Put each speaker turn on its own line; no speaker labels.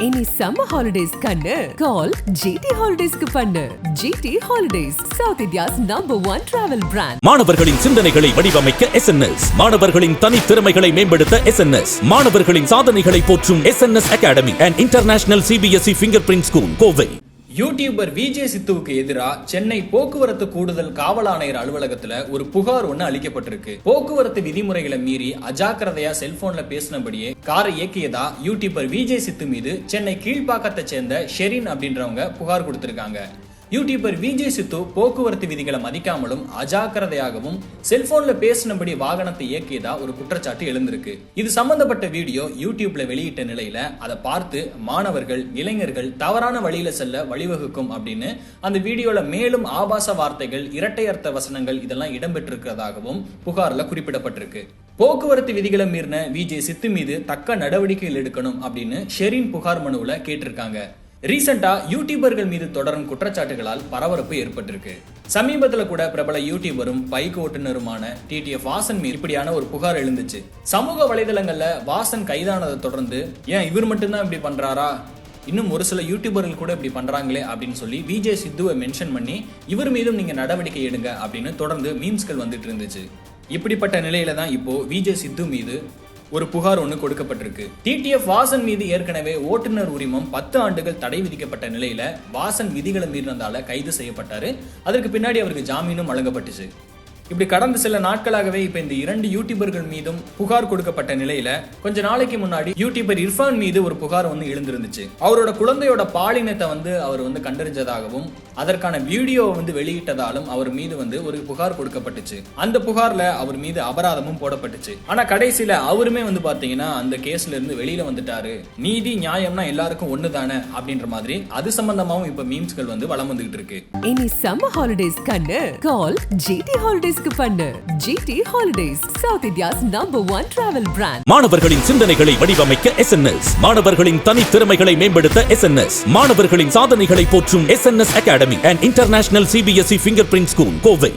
இனி summer holidays கண்ணு call GT ஹாலிடேஸ்க்கு பண்ணு. GT holidays, South India's #1 travel brand.
மாணவர்களின் சிந்தனைகளை வடிவமைக்க SNS, மாணவர்களின் தனித்திறமைகளை மேம்படுத்த SNS, மாணவர்களின் சாதனைகளை போற்றும் SNS academy and international CBSE finger print school, Kovai.
YouTuber Vijay சித்துவுக்கு எதிராக சென்னை போக்குவரத்து கூடுதல் காவல் ஆணையர் அலுவலகத்துல ஒரு புகார் ஒண்ணு அளிக்கப்பட்டிருக்கு. போக்குவரத்து விதிமுறைகளை மீறி அஜாக்கிரதையா செல்போன்ல பேசினபடியே காரை இயக்கியதா யூடியூபர் விஜய் சித்து மீது சென்னை கீழ்ப்பாக்கத்தை சேர்ந்த ஷெரின் அப்படின்றவங்க புகார் கொடுத்திருக்காங்க. யூடியூபர் விஜய் சித்து போக்குவரத்து விதிகளை மதிக்காமலும் அஜாக்கிரதையாகவும் செல்போன்ல பேசினபடி வாகனத்தை இயக்கியதா ஒரு குற்றச்சாட்டு எழுந்திருக்கு. இது சம்பந்தப்பட்ட வீடியோ யூடியூப்ல வெளியிட்ட நிலையில அதை பார்த்து மாணவர்கள், இளைஞர்கள் தவறான வழியில செல்ல வழிவகுக்கும் அப்படின்னு அந்த வீடியோல மேலும் ஆபாச வார்த்தைகள், இரட்டை அர்த்த வசனங்கள் இதெல்லாம் இடம்பெற்றிருக்கிறதாகவும் புகார்ல குறிப்பிடப்பட்டிருக்கு. போக்குவரத்து விதிகளை மீறின விஜய் சித்து மீது தக்க நடவடிக்கைகள் எடுக்கணும் அப்படின்னு ஷெரின் புகார் மனுவுல கேட்டிருக்காங்க. ரீசெண்டா யூடியூபர்கள் மீது தொடரும் குற்றச்சாட்டுகளால் பரபரப்பு ஏற்பட்டிருக்கு. சமீபத்துல கூட பிரபல யூடியூபரும் பைக் ஓட்டுநருமான TTF வாசன் மீது இப்படியான ஒரு புகார் எழுந்துச்சு. சமூக வலைதளங்கள்ல வாசன் கைதானதை தொடர்ந்து ஏன் இவர் மட்டும்தான் இப்படி பண்றாரா, இன்னும் ஒரு சில யூடியூபர்கள் கூட இப்படி பண்றாங்களே அப்படின்னு சொல்லி விஜய் சித்துவை மென்ஷன் பண்ணி இவர் மீதும் நீங்க நடவடிக்கை எடுங்க அப்படின்னு தொடர்ந்து மீம்ஸ்கள் வந்துட்டு இருந்துச்சு. இப்படிப்பட்ட நிலையில தான் இப்போ விஜய் சித்து மீது ஒரு புகார் ஒன்று கொடுக்கப்பட்டிருக்கு. TTF வாசன் மீது ஏற்கனவே ஓட்டுநர் உரிமம் 10 ஆண்டுகள் தடை விதிக்கப்பட்ட நிலையில வாசன் விதிகளை மீறினதால கைது செய்யப்பட்டாரு. அதற்கு பின்னாடி அவருக்கு ஜாமீனும் வழங்கப்பட்டுச்சு. இப்படி கடந்த சில நாட்களாகவே இப்ப இந்த 2 யூடியூபர்கள் மீதும் புகார் கொடுக்கப்பட்ட நிலையில கொஞ்ச நாளைக்கு முன்னாடி யூடியூபர் இர்ஃபான் மீது ஒரு புகார் வந்து எழுந்திருந்துச்சு. அவரோட குழந்தையோட பாலினத்தை அவர் கண்டறிஞ்சதாகவும் அதற்கான வீடியோ வெளியிட்டதாலும் அவர் மீது ஒரு புகார் கொடுக்கப்பட்டுச்சு. அந்த புகார்ல அவர் மீது அபராதமும் போடப்பட்டுச்சு. ஆனா கடைசியில அவருமே பாத்தீங்கன்னா அந்த கேஸ்ல இருந்து வெளியில வந்துட்டாரு. நீதி நியாயம்னா எல்லாருக்கும் ஒண்ணுதானே அப்படின்ற மாதிரி அது சம்பந்தமாவும் இப்ப மீம்ஸ்கள் வலம் வந்துகிட்டு இருக்கு.
இனி சம்மர் ஹாலிடேஸ் கண்ணு கால் ஜிடி ஹாலிடேஸ் பண்ணு. GT holidays, South India's #1 travel brand.
மாணவர்களின் சிந்தனைகளை வடிவமைக்க SNS, மாணவர்களின் தனித்திறமைகளை மேம்படுத்த SNS, மாணவர்களின் சாதனைகளை போற்றும் SNS academy and international CBSE finger print school, Kovai.